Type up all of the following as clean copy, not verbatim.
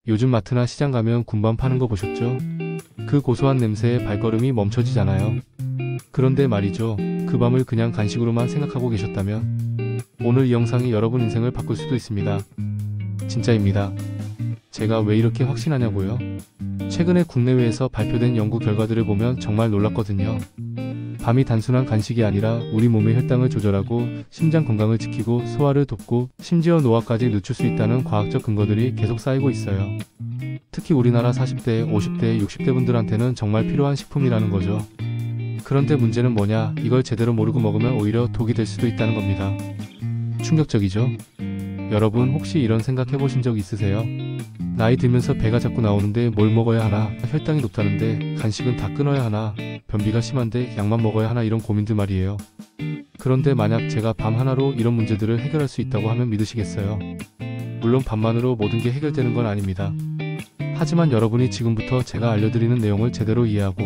요즘 마트나 시장 가면 군밤 파는 거 보셨죠? 그 고소한 냄새에 발걸음이 멈춰지잖아요. 그런데 말이죠. 그 밤을 그냥 간식으로만 생각하고 계셨다면 오늘 이 영상이 여러분 인생을 바꿀 수도 있습니다. 진짜입니다. 제가 왜 이렇게 확신하냐고요? 최근에 국내외에서 발표된 연구 결과들을 보면 정말 놀랐거든요. 밤이 단순한 간식이 아니라 우리 몸의 혈당을 조절하고 심장 건강을 지키고 소화를 돕고 심지어 노화까지 늦출 수 있다는 과학적 근거들이 계속 쌓이고 있어요. 특히 우리나라 40대, 50대, 60대 분들한테는 정말 필요한 식품이라는 거죠. 그런데 문제는 뭐냐? 이걸 제대로 모르고 먹으면 오히려 독이 될 수도 있다는 겁니다. 충격적이죠? 여러분 혹시 이런 생각 해보신 적 있으세요? 나이 들면서 배가 자꾸 나오는데 뭘 먹어야 하나? 혈당이 높다는데 간식은 다 끊어야 하나? 변비가 심한데 약만 먹어야 하나? 이런 고민들 말이에요. 그런데 만약 제가 밤 하나로 이런 문제들을 해결할 수 있다고 하면 믿으시겠어요? 물론 밤만으로 모든 게 해결되는 건 아닙니다. 하지만 여러분이 지금부터 제가 알려드리는 내용을 제대로 이해하고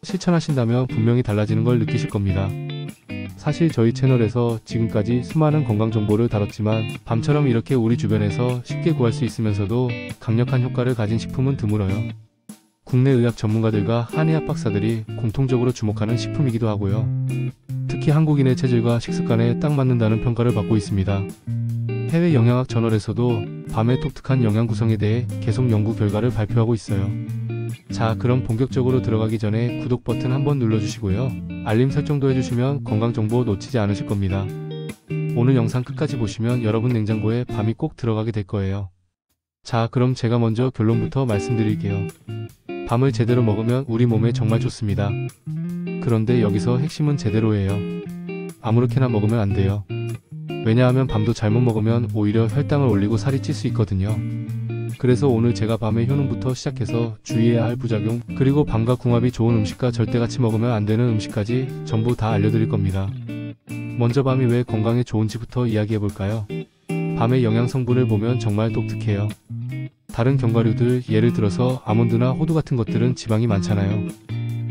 실천하신다면 분명히 달라지는 걸 느끼실 겁니다. 사실 저희 채널에서 지금까지 수많은 건강 정보를 다뤘지만 밤처럼 이렇게 우리 주변에서 쉽게 구할 수 있으면서도 강력한 효과를 가진 식품은 드물어요. 국내 의학 전문가들과 한의학 박사들이 공통적으로 주목하는 식품이기도 하고요. 특히 한국인의 체질과 식습관에 딱 맞는다는 평가를 받고 있습니다. 해외 영양학 저널에서도 밤의 독특한 영양 구성에 대해 계속 연구 결과를 발표하고 있어요. 자, 그럼 본격적으로 들어가기 전에 구독 버튼 한번 눌러주시고요. 알림 설정도 해주시면 건강정보 놓치지 않으실 겁니다. 오늘 영상 끝까지 보시면 여러분 냉장고에 밤이 꼭 들어가게 될 거예요. 자, 그럼 제가 먼저 결론부터 말씀드릴게요. 밤을 제대로 먹으면 우리 몸에 정말 좋습니다. 그런데 여기서 핵심은 제대로예요. 아무렇게나 먹으면 안 돼요. 왜냐하면 밤도 잘못 먹으면 오히려 혈당을 올리고 살이 찔 수 있거든요. 그래서 오늘 제가 밤의 효능부터 시작해서 주의해야 할 부작용, 그리고 밤과 궁합이 좋은 음식과 절대 같이 먹으면 안 되는 음식까지 전부 다 알려드릴 겁니다. 먼저 밤이 왜 건강에 좋은지부터 이야기해볼까요? 밤의 영양 성분을 보면 정말 독특해요. 다른 견과류들, 예를 들어서 아몬드나 호두 같은 것들은 지방이 많잖아요.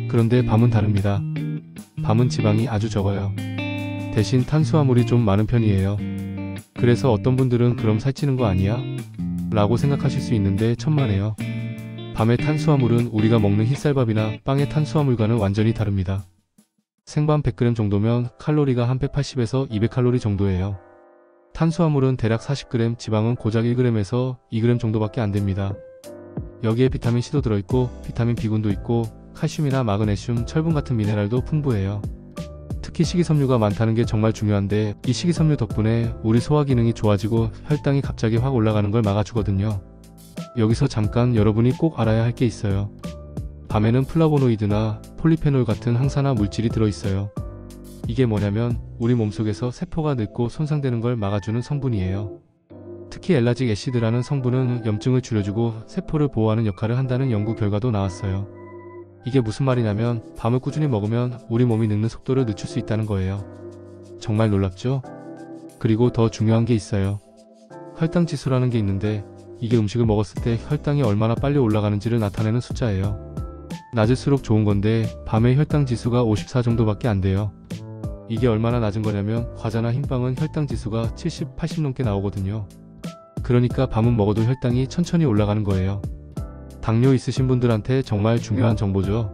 그런데 밤은 다릅니다. 밤은 지방이 아주 적어요. 대신 탄수화물이 좀 많은 편이에요. 그래서 어떤 분들은 그럼 살찌는 거 아니야? 라고 생각하실 수 있는데 천만에요. 밤의 탄수화물은 우리가 먹는 흰쌀밥이나 빵의 탄수화물과는 완전히 다릅니다. 생밤 100g 정도면 칼로리가 한 180에서 200칼로리 정도예요. 탄수화물은 대략 40g, 지방은 고작 1g에서 2g 정도밖에 안 됩니다. 여기에 비타민 C도 들어있고 비타민 B군도 있고 칼슘이나 마그네슘, 철분 같은 미네랄도 풍부해요. 특히 식이섬유가 많다는 게 정말 중요한데 이 식이섬유 덕분에 우리 소화 기능이 좋아지고 혈당이 갑자기 확 올라가는 걸 막아주거든요. 여기서 잠깐 여러분이 꼭 알아야 할 게 있어요. 밤에는 플라보노이드나 폴리페놀 같은 항산화 물질이 들어있어요. 이게 뭐냐면 우리 몸속에서 세포가 늙고 손상되는 걸 막아주는 성분이에요. 특히 엘라직 애시드라는 성분은 염증을 줄여주고 세포를 보호하는 역할을 한다는 연구 결과도 나왔어요. 이게 무슨 말이냐면 밤을 꾸준히 먹으면 우리 몸이 늙는 속도를 늦출 수 있다는 거예요. 정말 놀랍죠? 그리고 더 중요한 게 있어요. 혈당 지수라는 게 있는데 이게 음식을 먹었을 때 혈당이 얼마나 빨리 올라가는지를 나타내는 숫자예요. 낮을수록 좋은 건데 밤의 혈당 지수가 54 정도밖에 안 돼요. 이게 얼마나 낮은 거냐면 과자나 흰빵은 혈당 지수가 70, 80 넘게 나오거든요. 그러니까 밤은 먹어도 혈당이 천천히 올라가는 거예요. 당뇨 있으신 분들한테 정말 중요한 정보죠.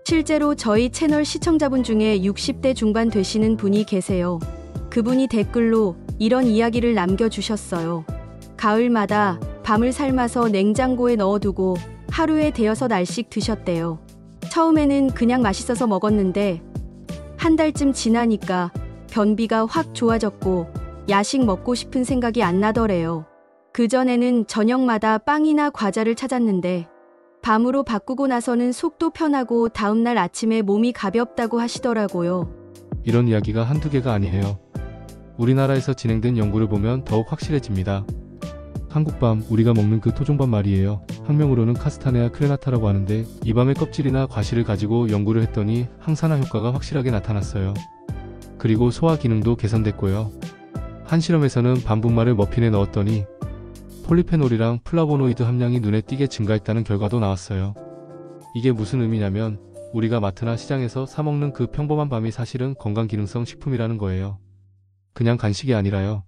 실제로 저희 채널 시청자분 중에 60대 중반 되시는 분이 계세요. 그분이 댓글로 이런 이야기를 남겨주셨어요. 가을마다 밤을 삶아서 냉장고에 넣어두고 하루에 대여섯 알씩 드셨대요. 처음에는 그냥 맛있어서 먹었는데 한 달쯤 지나니까 변비가 확 좋아졌고 야식 먹고 싶은 생각이 안 나더래요. 그전에는 저녁마다 빵이나 과자를 찾았는데 밤으로 바꾸고 나서는 속도 편하고 다음날 아침에 몸이 가볍다고 하시더라고요. 이런 이야기가 한두 개가 아니에요. 우리나라에서 진행된 연구를 보면 더욱 확실해집니다. 한국밤, 우리가 먹는 그 토종밤 말이에요. 학명으로는 카스타네아 크레나타라고 하는데 이 밤의 껍질이나 과실을 가지고 연구를 했더니 항산화 효과가 확실하게 나타났어요. 그리고 소화 기능도 개선됐고요. 한 실험에서는 밤분말을 머핀에 넣었더니 폴리페놀이랑 플라보노이드 함량이 눈에 띄게 증가했다는 결과도 나왔어요. 이게 무슨 의미냐면 우리가 마트나 시장에서 사먹는 그 평범한 밤이 사실은 건강기능성 식품이라는 거예요. 그냥 간식이 아니라요.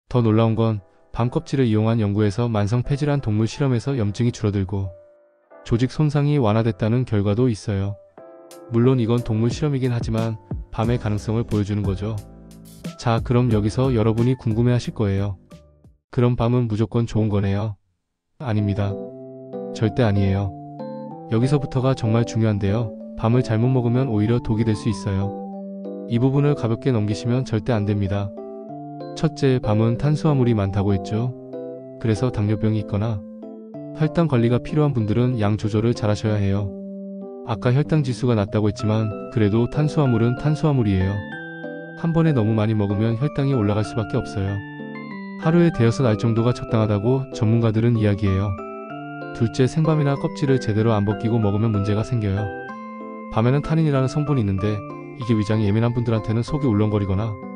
더 놀라운 건 밤 껍질을 이용한 연구에서 만성 폐질환 동물 실험에서 염증이 줄어들고 조직 손상이 완화됐다는 결과도 있어요. 물론 이건 동물 실험이긴 하지만 밤의 가능성을 보여주는 거죠. 자, 그럼 여기서 여러분이 궁금해 하실 거예요. 그럼 밤은 무조건 좋은 거네요? 아닙니다. 절대 아니에요. 여기서부터가 정말 중요한데요. 밤을 잘못 먹으면 오히려 독이 될 수 있어요. 이 부분을 가볍게 넘기시면 절대 안 됩니다. 첫째, 밤은 탄수화물이 많다고 했죠. 그래서 당뇨병이 있거나 혈당 관리가 필요한 분들은 양 조절을 잘 하셔야 해요. 아까 혈당 지수가 낮다고 했지만 그래도 탄수화물은 탄수화물이에요. 한 번에 너무 많이 먹으면 혈당이 올라갈 수밖에 없어요. 하루에 대여섯 알 정도가 적당하다고 전문가들은 이야기해요. 둘째, 생밤이나 껍질을 제대로 안 벗기고 먹으면 문제가 생겨요. 밤에는 타닌이라는 성분이 있는데 이게 위장이 예민한 분들한테는 속이 울렁거리거나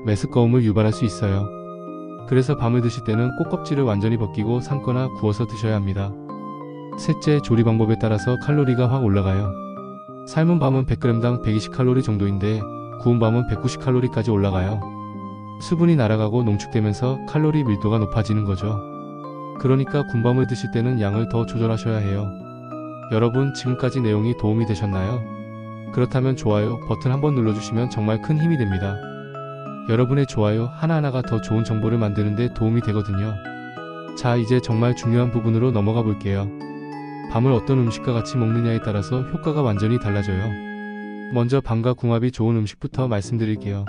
메스꺼움을 유발할 수 있어요. 그래서 밤을 드실 때는 꼭 껍질을 완전히 벗기고 삶거나 구워서 드셔야 합니다. 셋째, 조리 방법에 따라서 칼로리가 확 올라가요. 삶은 밤은 100g당 120칼로리 정도인데 구운 밤은 190칼로리까지 올라가요. 수분이 날아가고 농축되면서 칼로리 밀도가 높아지는 거죠. 그러니까 군밤을 드실 때는 양을 더 조절하셔야 해요. 여러분, 지금까지 내용이 도움이 되셨나요? 그렇다면 좋아요 버튼 한번 눌러주시면 정말 큰 힘이 됩니다. 여러분의 좋아요 하나하나가 더 좋은 정보를 만드는 데 도움이 되거든요. 자, 이제 정말 중요한 부분으로 넘어가 볼게요. 밤을 어떤 음식과 같이 먹느냐에 따라서 효과가 완전히 달라져요. 먼저 밤과 궁합이 좋은 음식부터 말씀드릴게요.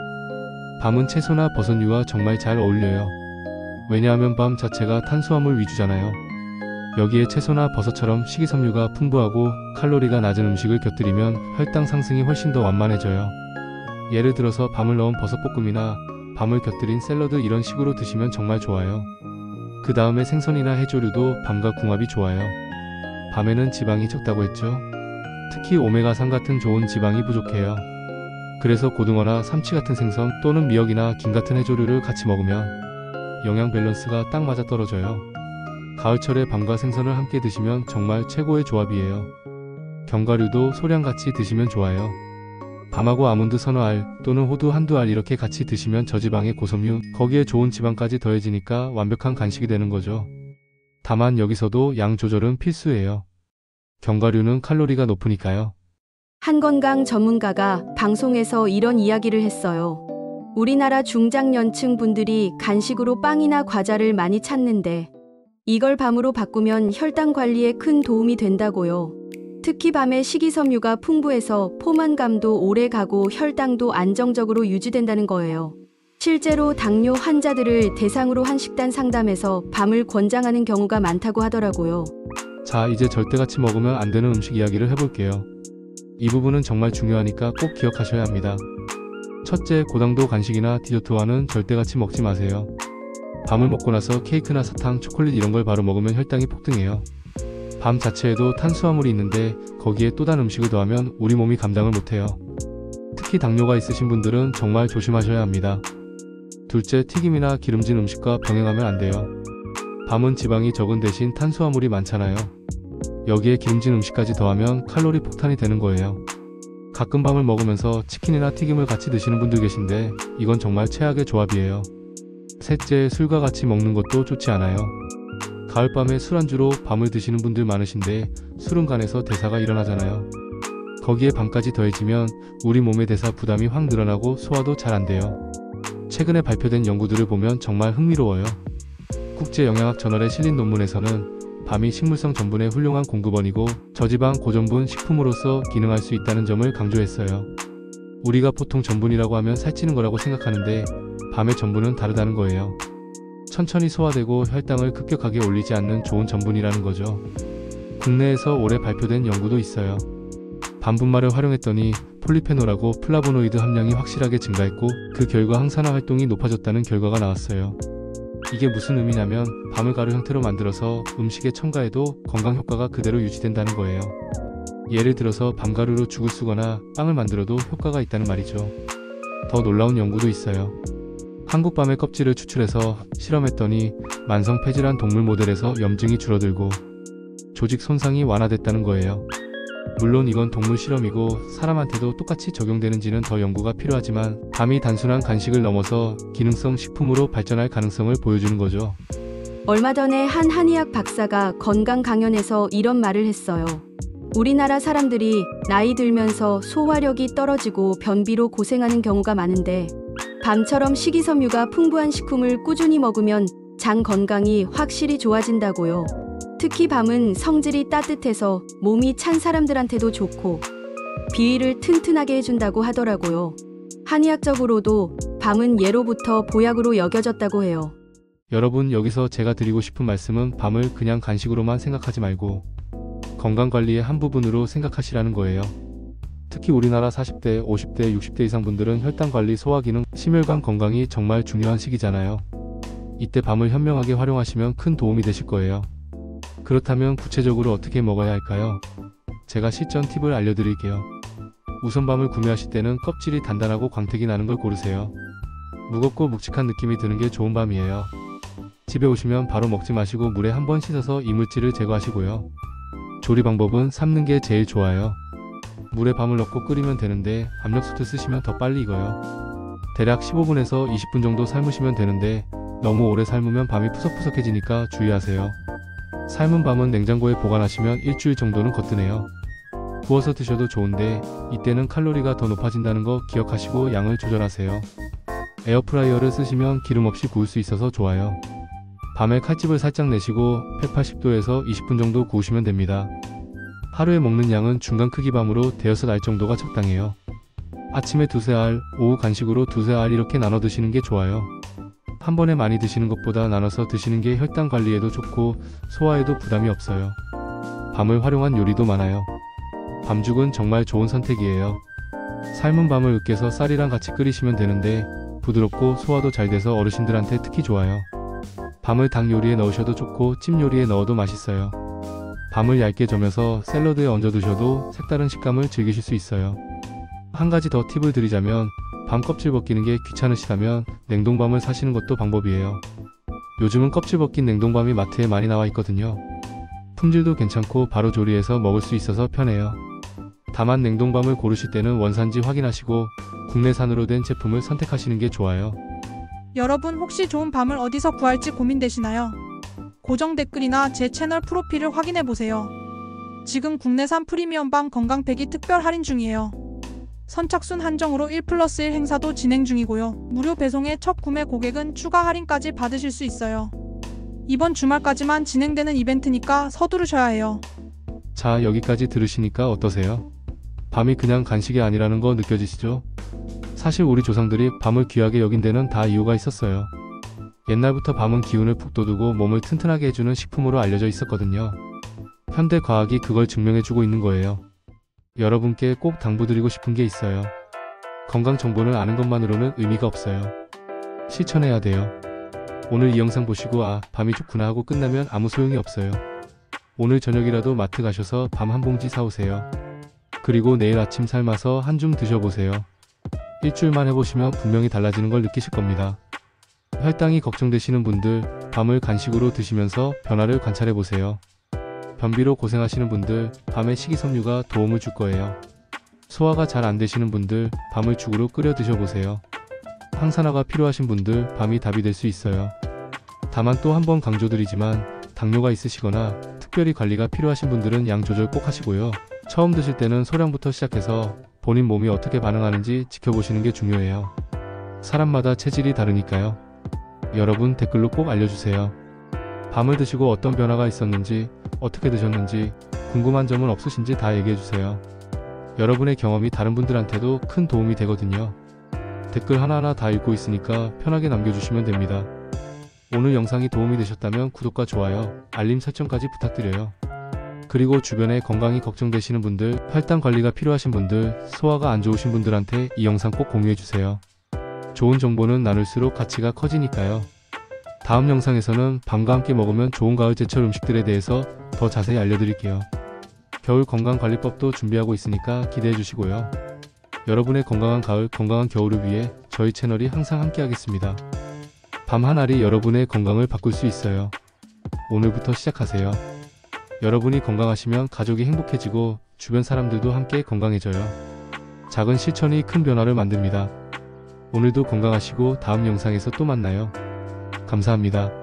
밤은 채소나 버섯류와 정말 잘 어울려요. 왜냐하면 밤 자체가 탄수화물 위주잖아요. 여기에 채소나 버섯처럼 식이섬유가 풍부하고 칼로리가 낮은 음식을 곁들이면 혈당 상승이 훨씬 더 완만해져요. 예를 들어서 밤을 넣은 버섯볶음이나 밤을 곁들인 샐러드 이런 식으로 드시면 정말 좋아요. 그 다음에 생선이나 해조류도 밤과 궁합이 좋아요. 밤에는 지방이 적다고 했죠. 특히 오메가3 같은 좋은 지방이 부족해요. 그래서 고등어나 삼치 같은 생선 또는 미역이나 김 같은 해조류를 같이 먹으면 영양 밸런스가 딱 맞아 떨어져요. 가을철에 밤과 생선을 함께 드시면 정말 최고의 조합이에요. 견과류도 소량같이 드시면 좋아요. 밤하고 아몬드 서너 알 또는 호두 한두 알 이렇게 같이 드시면 저지방의 고섬유, 거기에 좋은 지방까지 더해지니까 완벽한 간식이 되는 거죠. 다만 여기서도 양 조절은 필수예요. 견과류는 칼로리가 높으니까요. 한 건강 전문가가 방송에서 이런 이야기를 했어요. 우리나라 중장년층 분들이 간식으로 빵이나 과자를 많이 찾는데 이걸 밤으로 바꾸면 혈당 관리에 큰 도움이 된다고요. 특히 밤에 식이섬유가 풍부해서 포만감도 오래 가고 혈당도 안정적으로 유지된다는 거예요. 실제로 당뇨 환자들을 대상으로 한 식단 상담에서 밤을 권장하는 경우가 많다고 하더라고요. 자, 이제 절대같이 먹으면 안 되는 음식 이야기를 해볼게요. 이 부분은 정말 중요하니까 꼭 기억하셔야 합니다. 첫째, 고당도 간식이나 디저트와는 절대같이 먹지 마세요. 밤을 먹고 나서 케이크나 사탕, 초콜릿 이런 걸 바로 먹으면 혈당이 폭등해요. 밤 자체에도 탄수화물이 있는데 거기에 또 다른 음식을 더하면 우리 몸이 감당을 못해요. 특히 당뇨가 있으신 분들은 정말 조심하셔야 합니다. 둘째, 튀김이나 기름진 음식과 병행하면 안 돼요. 밤은 지방이 적은 대신 탄수화물이 많잖아요. 여기에 기름진 음식까지 더하면 칼로리 폭탄이 되는 거예요. 가끔 밤을 먹으면서 치킨이나 튀김을 같이 드시는 분들 계신데 이건 정말 최악의 조합이에요. 셋째, 술과 같이 먹는 것도 좋지 않아요. 가을밤에 술안주로 밤을 드시는 분들 많으신데 술은 간에서 대사가 일어나잖아요. 거기에 밤까지 더해지면 우리 몸의 대사 부담이 확 늘어나고 소화도 잘 안 돼요. 최근에 발표된 연구들을 보면 정말 흥미로워요. 국제영양학 저널에 실린 논문에서는 밤이 식물성 전분의 훌륭한 공급원이고 저지방 고전분 식품으로서 기능할 수 있다는 점을 강조했어요. 우리가 보통 전분이라고 하면 살찌는 거라고 생각하는데 밤의 전분은 다르다는 거예요. 천천히 소화되고 혈당을 급격하게 올리지 않는 좋은 전분이라는 거죠. 국내에서 올해 발표된 연구도 있어요. 밤분말을 활용했더니 폴리페놀하고 플라보노이드 함량이 확실하게 증가했고 그 결과 항산화 활동이 높아졌다는 결과가 나왔어요. 이게 무슨 의미냐면 밤을 가루 형태로 만들어서 음식에 첨가해도 건강 효과가 그대로 유지된다는 거예요. 예를 들어서 밤가루로 죽을 쓰거나 빵을 만들어도 효과가 있다는 말이죠. 더 놀라운 연구도 있어요. 한국 밤의 껍질을 추출해서 실험했더니 만성 폐질환 동물 모델에서 염증이 줄어들고 조직 손상이 완화됐다는 거예요. 물론 이건 동물 실험이고 사람한테도 똑같이 적용되는지는 더 연구가 필요하지만 밤이 단순한 간식을 넘어서 기능성 식품으로 발전할 가능성을 보여주는 거죠. 얼마 전에 한 한의학 박사가 건강 강연에서 이런 말을 했어요. 우리나라 사람들이 나이 들면서 소화력이 떨어지고 변비로 고생하는 경우가 많은데 밤처럼 식이섬유가 풍부한 식품을 꾸준히 먹으면 장 건강이 확실히 좋아진다고요. 특히 밤은 성질이 따뜻해서 몸이 찬 사람들한테도 좋고 비위를 튼튼하게 해준다고 하더라고요. 한의학적으로도 밤은 예로부터 보약으로 여겨졌다고 해요. 여러분, 여기서 제가 드리고 싶은 말씀은 밤을 그냥 간식으로만 생각하지 말고 건강관리의 한 부분으로 생각하시라는 거예요. 특히 우리나라 40대, 50대, 60대 이상 분들은 혈당관리, 소화기능, 심혈관 건강이 정말 중요한 시기잖아요. 이때 밤을 현명하게 활용하시면 큰 도움이 되실 거예요. 그렇다면 구체적으로 어떻게 먹어야 할까요? 제가 실전 팁을 알려드릴게요. 우선 밤을 구매하실 때는 껍질이 단단하고 광택이 나는 걸 고르세요. 무겁고 묵직한 느낌이 드는 게 좋은 밤이에요. 집에 오시면 바로 먹지 마시고 물에 한번 씻어서 이물질을 제거하시고요. 조리 방법은 삶는 게 제일 좋아요. 물에 밤을 넣고 끓이면 되는데 압력솥을 쓰시면 더 빨리 익어요. 대략 15분에서 20분 정도 삶으시면 되는데 너무 오래 삶으면 밤이 푸석푸석해지니까 주의하세요. 삶은 밤은 냉장고에 보관하시면 일주일 정도는 거뜬해요. 구워서 드셔도 좋은데 이때는 칼로리가 더 높아진다는 거 기억하시고 양을 조절하세요. 에어프라이어를 쓰시면 기름 없이 구울 수 있어서 좋아요. 밤에 칼집을 살짝 내시고 180도에서 20분 정도 구우시면 됩니다. 하루에 먹는 양은 중간 크기 밤으로 대여섯 알 정도가 적당해요. 아침에 두세 알, 오후 간식으로 두세 알 이렇게 나눠 드시는 게 좋아요. 한 번에 많이 드시는 것보다 나눠서 드시는 게 혈당 관리에도 좋고 소화에도 부담이 없어요. 밤을 활용한 요리도 많아요. 밤죽은 정말 좋은 선택이에요. 삶은 밤을 으깨서 쌀이랑 같이 끓이시면 되는데 부드럽고 소화도 잘 돼서 어르신들한테 특히 좋아요. 밤을 닭 요리에 넣으셔도 좋고 찜 요리에 넣어도 맛있어요. 밤을 얇게 저며서 샐러드에 얹어 드셔도 색다른 식감을 즐기실 수 있어요. 한 가지 더 팁을 드리자면 밤 껍질 벗기는 게 귀찮으시다면 냉동밤을 사시는 것도 방법이에요. 요즘은 껍질 벗긴 냉동밤이 마트에 많이 나와 있거든요. 품질도 괜찮고 바로 조리해서 먹을 수 있어서 편해요. 다만 냉동밤을 고르실 때는 원산지 확인하시고 국내산으로 된 제품을 선택하시는 게 좋아요. 여러분 혹시 좋은 밤을 어디서 구할지 고민되시나요? 고정 댓글이나 제 채널 프로필을 확인해보세요. 지금 국내산 프리미엄 밤 건강팩이 특별 할인 중이에요. 선착순 한정으로 1+1 행사도 진행 중이고요. 무료 배송에 첫 구매 고객은 추가 할인까지 받으실 수 있어요. 이번 주말까지만 진행되는 이벤트니까 서두르셔야 해요. 자, 여기까지 들으시니까 어떠세요? 밤이 그냥 간식이 아니라는 거 느껴지시죠? 사실 우리 조상들이 밤을 귀하게 여긴 데는 다 이유가 있었어요. 옛날부터 밤은 기운을 푹 돋우고 몸을 튼튼하게 해주는 식품으로 알려져 있었거든요. 현대 과학이 그걸 증명해주고 있는 거예요. 여러분께 꼭 당부드리고 싶은 게 있어요. 건강 정보를 아는 것만으로는 의미가 없어요. 실천해야 돼요. 오늘 이 영상 보시고 밤이 좋구나 하고 끝나면 아무 소용이 없어요. 오늘 저녁이라도 마트 가셔서 밤 한 봉지 사오세요. 그리고 내일 아침 삶아서 한 줌 드셔보세요. 일주일만 해보시면 분명히 달라지는 걸 느끼실 겁니다. 혈당이 걱정되시는 분들, 밤을 간식으로 드시면서 변화를 관찰해보세요. 변비로 고생하시는 분들, 밤에 식이섬유가 도움을 줄 거예요. 소화가 잘 안 되시는 분들, 밤을 죽으로 끓여 드셔보세요. 항산화가 필요하신 분들, 밤이 답이 될 수 있어요. 다만 또 한 번 강조드리지만 당뇨가 있으시거나 특별히 관리가 필요하신 분들은 양 조절 꼭 하시고요. 처음 드실 때는 소량부터 시작해서 본인 몸이 어떻게 반응하는지 지켜보시는 게 중요해요. 사람마다 체질이 다르니까요. 여러분 댓글로 꼭 알려주세요. 밤을 드시고 어떤 변화가 있었는지, 어떻게 드셨는지, 궁금한 점은 없으신지 다 얘기해주세요. 여러분의 경험이 다른 분들한테도 큰 도움이 되거든요. 댓글 하나하나 다 읽고 있으니까 편하게 남겨주시면 됩니다. 오늘 영상이 도움이 되셨다면 구독과 좋아요, 알림 설정까지 부탁드려요. 그리고 주변에 건강이 걱정되시는 분들, 혈당 관리가 필요하신 분들, 소화가 안 좋으신 분들한테 이 영상 꼭 공유해주세요. 좋은 정보는 나눌수록 가치가 커지니까요. 다음 영상에서는 밤과 함께 먹으면 좋은 가을 제철 음식들에 대해서 더 자세히 알려드릴게요. 겨울 건강관리법도 준비하고 있으니까 기대해 주시고요. 여러분의 건강한 가을, 건강한 겨울을 위해 저희 채널이 항상 함께하겠습니다. 밤 한 알이 여러분의 건강을 바꿀 수 있어요. 오늘부터 시작하세요. 여러분이 건강하시면 가족이 행복해지고 주변 사람들도 함께 건강해져요. 작은 실천이 큰 변화를 만듭니다. 오늘도 건강하시고 다음 영상에서 또 만나요. 감사합니다.